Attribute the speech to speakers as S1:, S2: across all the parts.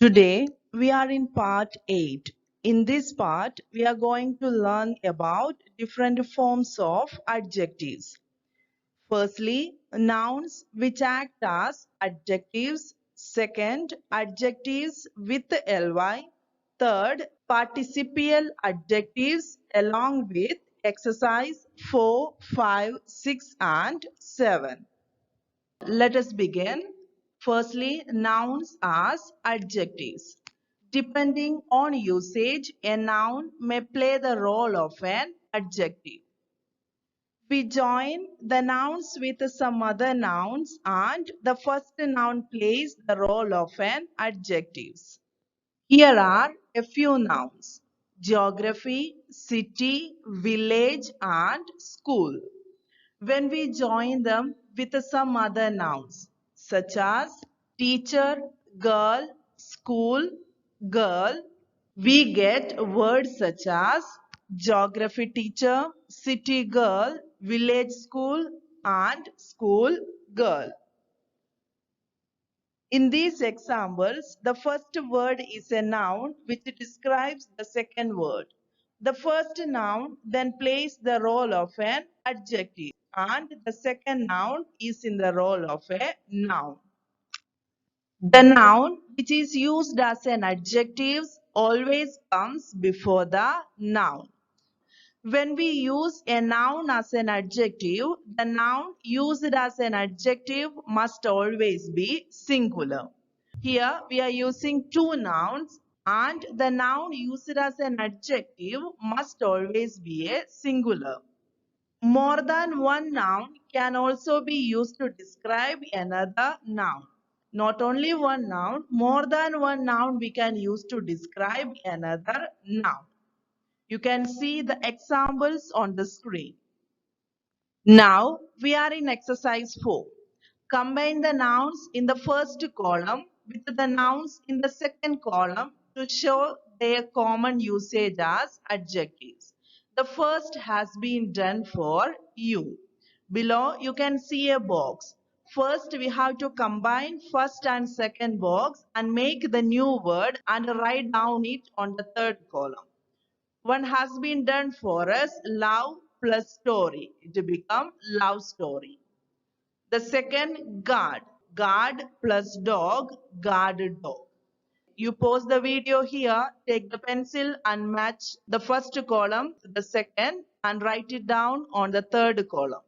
S1: Today we are in part 8. In this part, we are going to learn about different forms of adjectives. Firstly, nouns which act as adjectives. Second, adjectives with ly. Third, participial adjectives along with exercise 4, 5, 6 and 7. Let us begin. Firstly, nouns as adjectives. Depending on usage, a noun may play the role of an adjective. We join the nouns with some other nouns and the first noun plays the role of an adjective. Here are a few nouns: geography, city, village and school. When we join them with some other nouns such as teacher, girl, school, girl, we get words such as geography teacher, city girl, village school and school girl. In these examples, the first word is a noun which describes the second word. The first noun then plays the role of an adjective and the second noun is in the role of a noun. The noun which is used as an adjective always comes before the noun. When we use a noun as an adjective, the noun used as an adjective must always be singular. Here we are using two nouns and the noun used as an adjective must always be a singular. More than one noun can also be used to describe another noun. Not only one noun, more than one noun we can use to describe another noun. You can see the examples on the screen. Now we are in exercise 4. Combine the nouns in the first column with the nouns in the second column to show their common usage as adjectives. The first has been done for you. Below you can see a box. First we have to combine first and second box and make the new word and write down it on the third column. One has been done for us, love plus story. It becomes love story. The second, guard. Guard plus dog, guard dog. You pause the video here, take the pencil and match the first column to the second and write it down on the third column.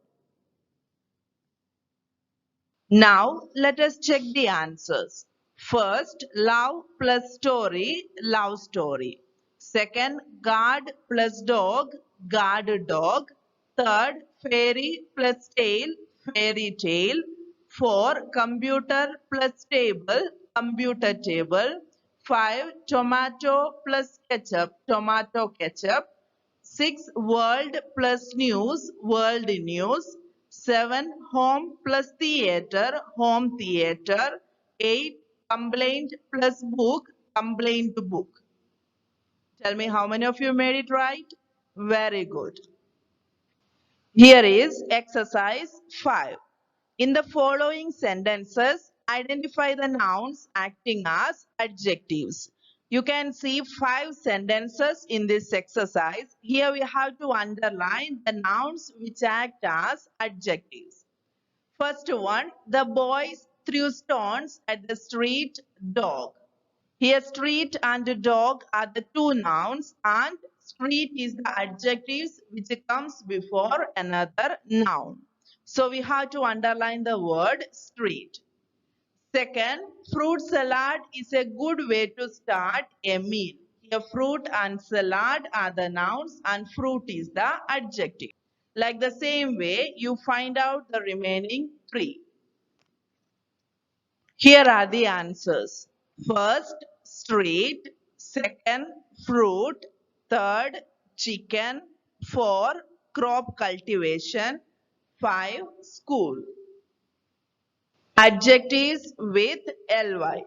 S1: Now let us check the answers. First, love plus story, love story. Second, guard plus dog, guard dog. Third, fairy plus tale, fairy tale. Four, computer plus table, computer table. Five, tomato plus ketchup, tomato ketchup. 6. World plus news, world news. 7. Home plus theater, home theater. 8. Complaint plus book, complaint book. Tell me how many of you made it right? Very good. Here is exercise 5. In the following sentences, identify the nouns acting as adjectives. You can see 5 sentences in this exercise. Here we have to underline the nouns which act as adjectives. First one, the boys threw stones at the street dog. Here street and dog are the two nouns and street is the adjectives which comes before another noun. So we have to underline the word street. Second, fruit salad is a good way to start a meal. Here fruit and salad are the nouns and fruit is the adjective. Like the same way, you find out the remaining 3. Here are the answers. First, street. Second, fruit. Third, chicken. 4, crop cultivation. 5, school. Adjectives with ly.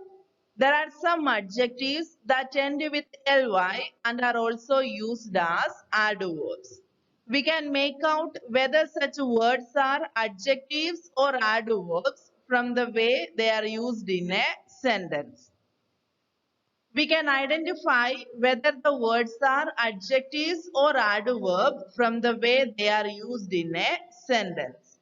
S1: There are some adjectives that end with ly and are also used as adverbs. We can make out whether such words are adjectives or adverbs from the way they are used in a sentence. We can identify whether the words are adjectives or adverbs from the way they are used in a sentence.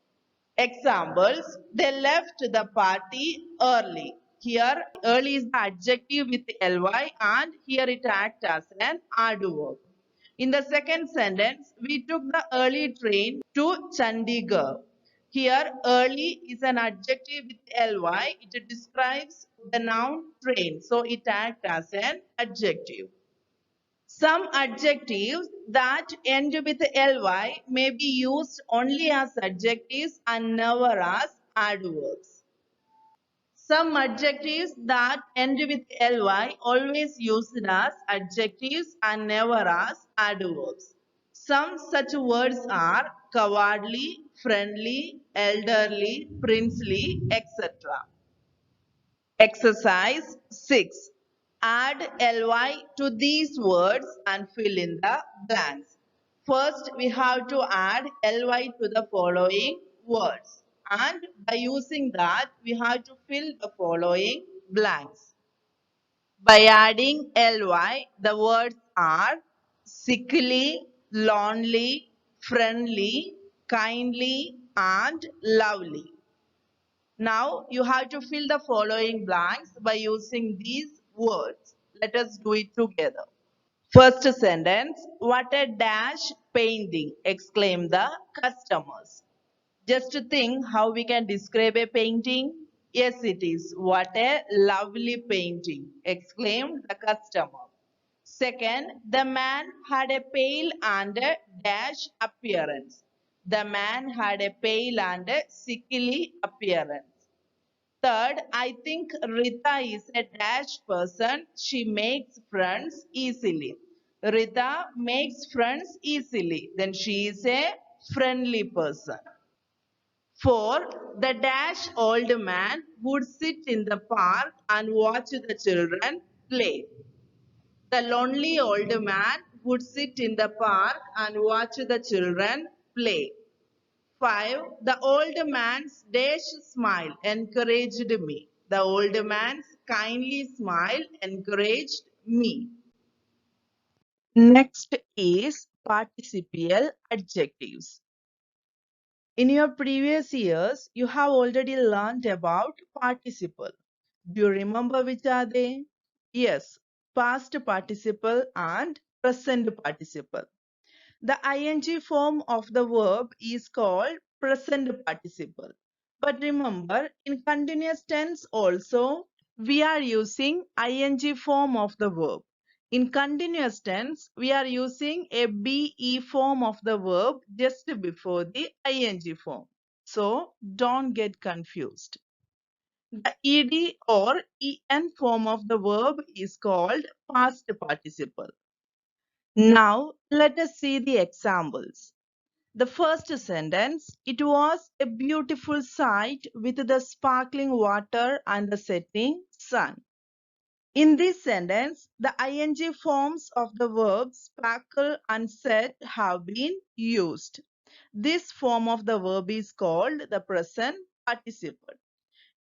S1: Examples, they left the party early. Here, early is the adjective with ly and here it acts as an adverb. In the second sentence, we took the early train to Chandigarh. Here, early is an adjective with ly. It describes the noun train, so it acts as an adjective. Some adjectives that end with ly may be used only as adjectives and never as adverbs. Some adjectives that end with ly always used as adjectives and never as adverbs. Some such words are cowardly, friendly, elderly, princely, etc. Exercise 6. Add ly to these words and fill in the blanks. First, we have to add ly to the following words. And by using that, we have to fill the following blanks. By adding ly, the words are sickly, lonely, friendly, kindly, and lovely. Now you have to fill the following blanks by using these words. Let us do it together. First sentence, what a dash painting, exclaimed the customers. Just to think how we can describe a painting. Yes, it is. What a lovely painting, exclaimed the customer. Second, the man had a pale and a dash appearance. The man had a pale and a sickly appearance. Third, I think Rita is a dash person. She makes friends easily. Rita makes friends easily. Then she is a friendly person. Fourth, the dash old man would sit in the park and watch the children play. The lonely old man would sit in the park and watch the children play. 5. The old man's dash smile encouraged me. The old man's kindly smile encouraged me. Next is participial adjectives. In your previous years, you have already learned about participle. Do you remember which are they? Yes, past participle and present participle. The ing form of the verb is called present participle. But remember, in continuous tense also, we are using ing form of the verb. In continuous tense, we are using a be form of the verb just before the ing form. So, don't get confused. The ed or en form of the verb is called past participle. Now, let us see the examples. The first sentence, it was a beautiful sight with the sparkling water and the setting sun. In this sentence, the ing forms of the verbs sparkle and set have been used. This form of the verb is called the present participle.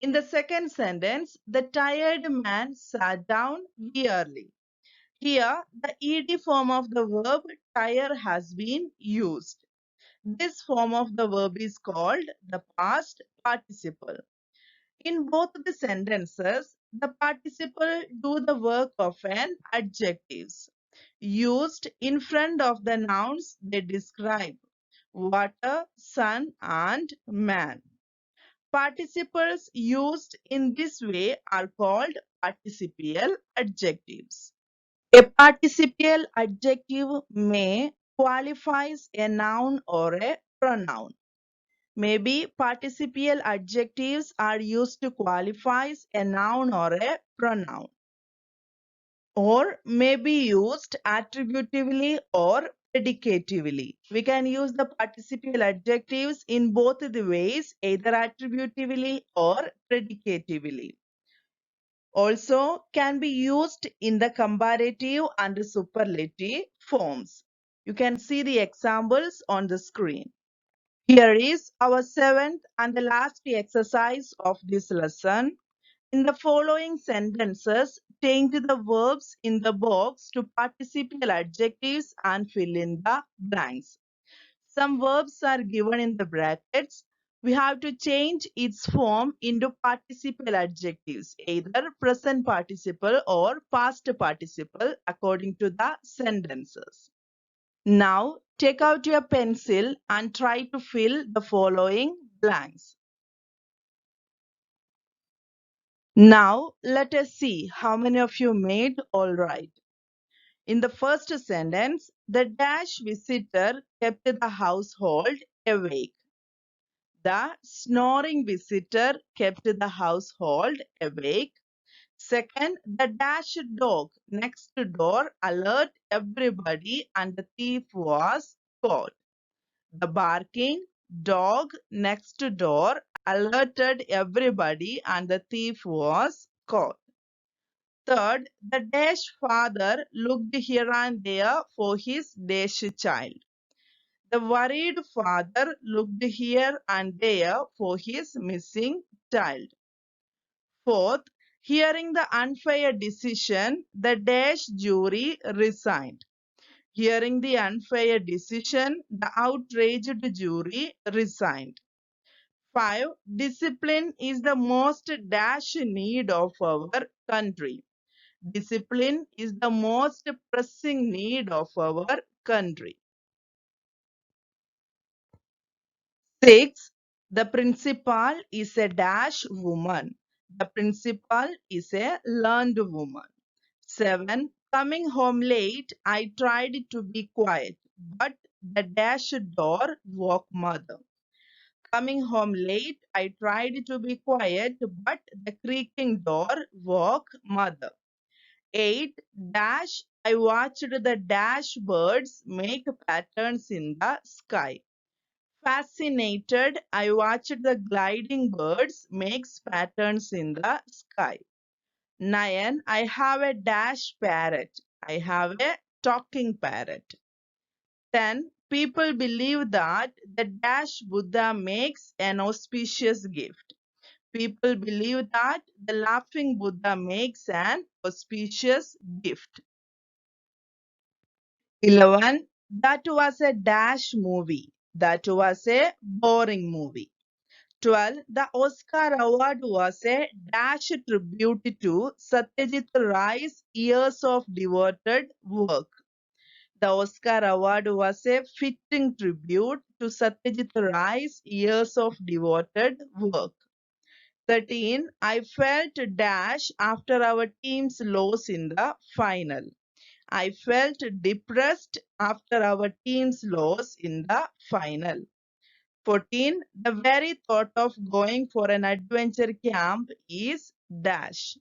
S1: In the second sentence, the tired man sat down wearily. Here, the ed form of the verb tire has been used. This form of the verb is called the past participle. In both the sentences, the participle do the work of an adjectives used in front of the nouns they describe: water, sun, and man. Participles used in this way are called participial adjectives. A participial adjective may qualifies a noun or a pronoun. Maybe participial adjectives are used to qualify a noun or a pronoun, or may be used attributively or predicatively. We can use the participial adjectives in both the ways, either attributively or predicatively. Also can be used in the comparative and superlative forms. You can see the examples on the screen. Here is our seventh and the last exercise of this lesson. In the following sentences, change the verbs in the box to participial adjectives and fill in the blanks. Some verbs are given in the brackets. We have to change its form into participial adjectives, either present participle or past participle according to the sentences. Now, take out your pencil and try to fill the following blanks. Now, let us see how many of you made all right. In the first sentence, the dash visitor kept the household awake. The snoring visitor kept the household awake. Second, the dash dog next door alert everybody and the thief was caught. The barking dog next door alerted everybody and the thief was caught. Third, the dash father looked here and there for his dash child. The worried father looked here and there for his missing child. Fourth, hearing the unfair decision, the dash jury resigned. Hearing the unfair decision, the outraged jury resigned. 5. Discipline is the most dash need of our country. Discipline is the most pressing need of our country. 6. The principal is a dash woman. The principal is a learned woman. 7. Coming home late, I tried to be quiet, but the dash door woke mother. Coming home late, I tried to be quiet, but the creaking door woke mother. 8. Dash, I watched the dash birds make patterns in the sky. Fascinated, I watched the gliding birds make patterns in the sky. 9. I have a dash parrot. I have a talking parrot. 10. People believe that the dash Buddha makes an auspicious gift. People believe that the laughing Buddha makes an auspicious gift. 11. That was a dash movie. That was a boring movie. 12. The Oscar Award was a dash tribute to Satyajit Ray's years of devoted work. The Oscar Award was a fitting tribute to Satyajit Ray's years of devoted work. 13. I felt dash after our team's loss in the final. I felt depressed after our team's loss in the final. 14. The very thought of going for an adventure camp is dash.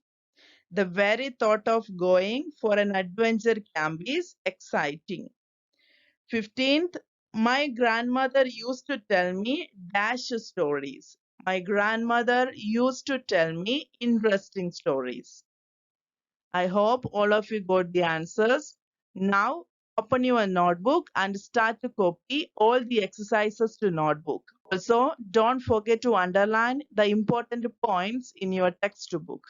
S1: The very thought of going for an adventure camp is exciting. 15th, my grandmother used to tell me dash stories. My grandmother used to tell me interesting stories. I hope all of you got the answers. Now, open your notebook and start to copy all the exercises to notebook. Also, don't forget to underline the important points in your textbook.